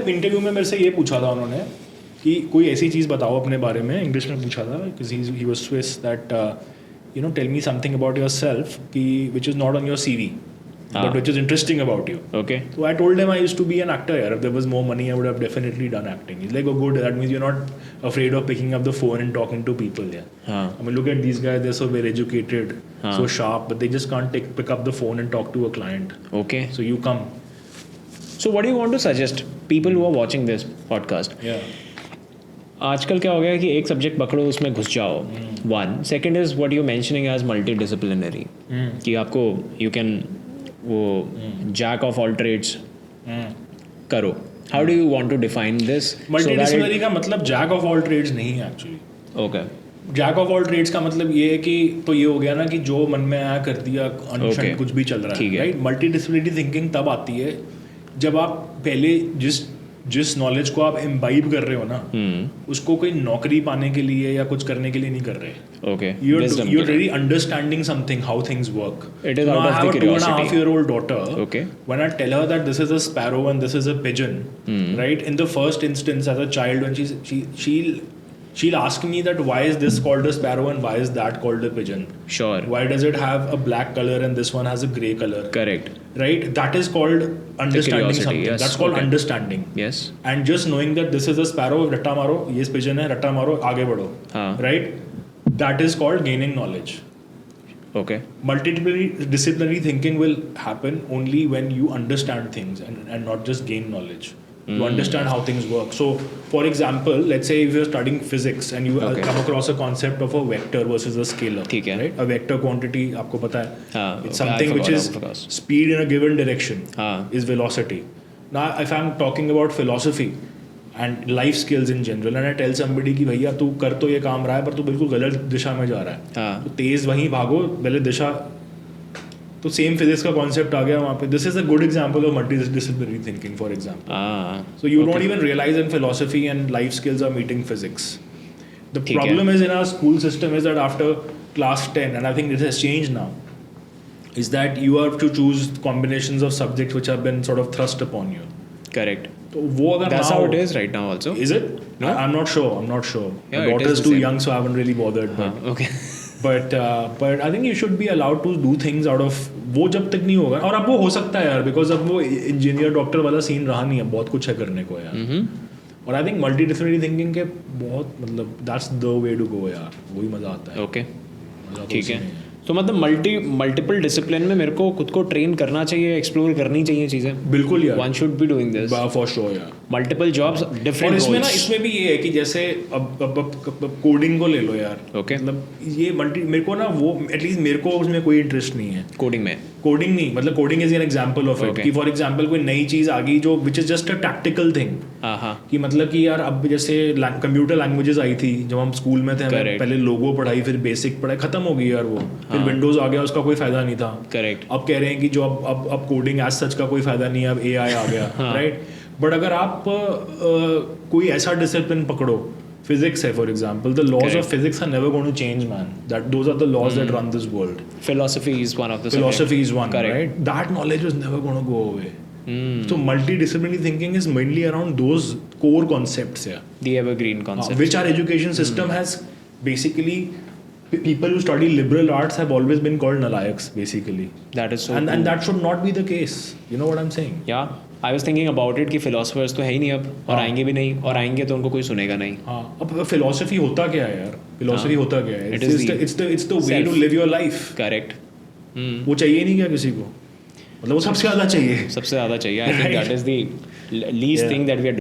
Interview में मेरे से ये पूछा था उन्होंने कि कोई ऐसी चीज़ बताओ अपने बारे में, इंग्लिश में पूछा था because he was Swiss, that you know tell me something about yourself कि which is not on your CV but which is interesting about you. Okay. So I told him I used to be an actor. If there was more money, I would have definitely done acting. He's like, oh, good. That means you're not afraid of picking up the phone and talking to people. Yeah. I mean, look at these guys. They're so well educated, so sharp, but they just can't pick up the phone and talk to a client. Okay. So you come. So what do you want to suggest people who are watching this podcast? Yeah. आजकल क्या हो गया कि एक subject पकड़ो उसमें घुस जाओ. One. Second is what you mentioning as multidisciplinary, कि आपको यू कैन वो जैक ऑफ ऑल ट्रेड्स करो. How do you want to define this? Multidisciplinary का मतलब जैक ऑफ ऑल ट्रेड्स नहीं है actually. Okay. Jack of all trades का मतलब ये है कि तो ये हो गया ना कि जो मन में आया कर दिया, अनशन कुछ भी चल रहा है, राइट. मल्टीडिसिप्लिनरी थिंकिंग तब आती है जब आप पहले जिस नॉलेज को आप इम्बाइब कर रहे हो ना, उसको कोई नौकरी पाने के लिए या कुछ करने के लिए नहीं कर रहे. Okay. You're really understanding something, how things work. It is out of the curiosity. I have a 2.5-year-old daughter. Okay. When I tell her that this is a sparrow and this is a pigeon, right? In the first instance, as a child, when she'll ask me that why is this called a sparrow and why is that called a pigeon? Sure. Why does it have a black color and this one has a grey color? Correct. Right? That is called understanding something. Yes. That's called understanding. Yes. And just knowing that this is a sparrow, रट्टा मारो, ये pigeon है, रट्टा मारो, आगे बढ़ो. Right? That is called gaining knowledge. Okay. Multidisciplinary thinking will happen only when you understand things and not just gain knowledge. You understand how things work. So, for example, let's say if you're studying physics and you come across a concept of a vector versus a scalar. ठीक है. Right? A vector quantity, आपको पता है. It's something which is forgot. speed in a given direction. Is velocity. Now, if I'm talking about philosophy and life skills in general, and I tell somebody कि भैया तू कर तो ये काम रहा है पर तू बिल्कुल गलत दिशा में जा रहा है. तो तेज वहीं भागो, गलत दिशा. तो सेम फिजिक्स का कॉन्सेप्ट आ गया वहाँ पे. This is a good example of multidisciplinary thinking, for example. So you don't even realise in philosophy and life skills are meeting physics. The problem is in our school system is that after class 10, and I think this has changed now, is that you have to choose combinations of subjects which have been sort of thrust upon you. Correct. So wo agar that's now, how it is right now also. Is it? No? I'm not sure. Yeah, my daughter is too young, so I haven't really bothered. Okay. but I think you should be allowed to do things out of वो जब तक नहीं होगा. और अब वो हो सकता है यार, बिकॉज अब वो इंजीनियर डॉक्टर वाला सीन रहा नहीं है, बहुत कुछ है करने को यार. और आई थिंक मल्टीडिसिप्लिनरी थिंकिंग के बहुत मतलब that's the way to go यार. वही मजा आता है. ओके. ठीक है. तो मतलब मल्टीपल डिसिप्लिन में मेरे को खुद को ट्रेन करना चाहिए, एक्सप्लोर करनी चाहिए चीज़ें. बिल्कुल यार. One should be doing this for sure यार. Multiple jobs, different. और इसमें भी ये है कि जैसे अब कोडिंग को ले लो यार. ओके. मतलब ये मेरे को ना वो एटलीस्ट मेरे को उसमें कोई इंटरेस्ट नहीं है. कोडिंग नहीं, मतलब coding is an example of it. कि फॉर एग्जांपल कोई नई चीज़ आ गई जो which is just a tactical thing. कि मतलब कि यार अब जैसे कंप्यूटर लैंग्वेजेस आई थी जब हम स्कूल में थे, हमें पहले लोगो पढ़ाई, फिर बेसिक पढ़ाई, खत्म हो गई यार वो. फिर विंडोज आ गया, उसका कोई फायदा नहीं था. करेक्ट. अब कह रहे हैं कि जो अब कोडिंग एज सच का कोई फायदा नहीं है, अब AI आ गया. राइट. बट अगर आप कोई ऐसा डिसिप्लिन पकड़ो, physics है for example, the laws of physics are never going to change, man. Those are the laws that run this world. Philosophy is one of the philosophy is one. Correct. Right? That knowledge is never going to go away. So multidisciplinary thinking is mainly around those core concepts here. The evergreen concepts. Which our education system has basically, people who study liberal arts have always been called nalayaks basically. That is so and that should not be the case. You know what I'm saying? Yeah. I was thinking about it कि philosophers तो है ही नहीं अब, और आएंगे भी नहीं, और आएंगे तो उनको कोई सुनेगा नहीं. हाँ. अब philosophy होता क्या है यार? Philosophy होता क्या है? It's the way to live your life. Correct. वो चाहिए नहीं क्या किसी को? मतलब वो सबसे ज़्यादा चाहिए. I think that is the least thing that we are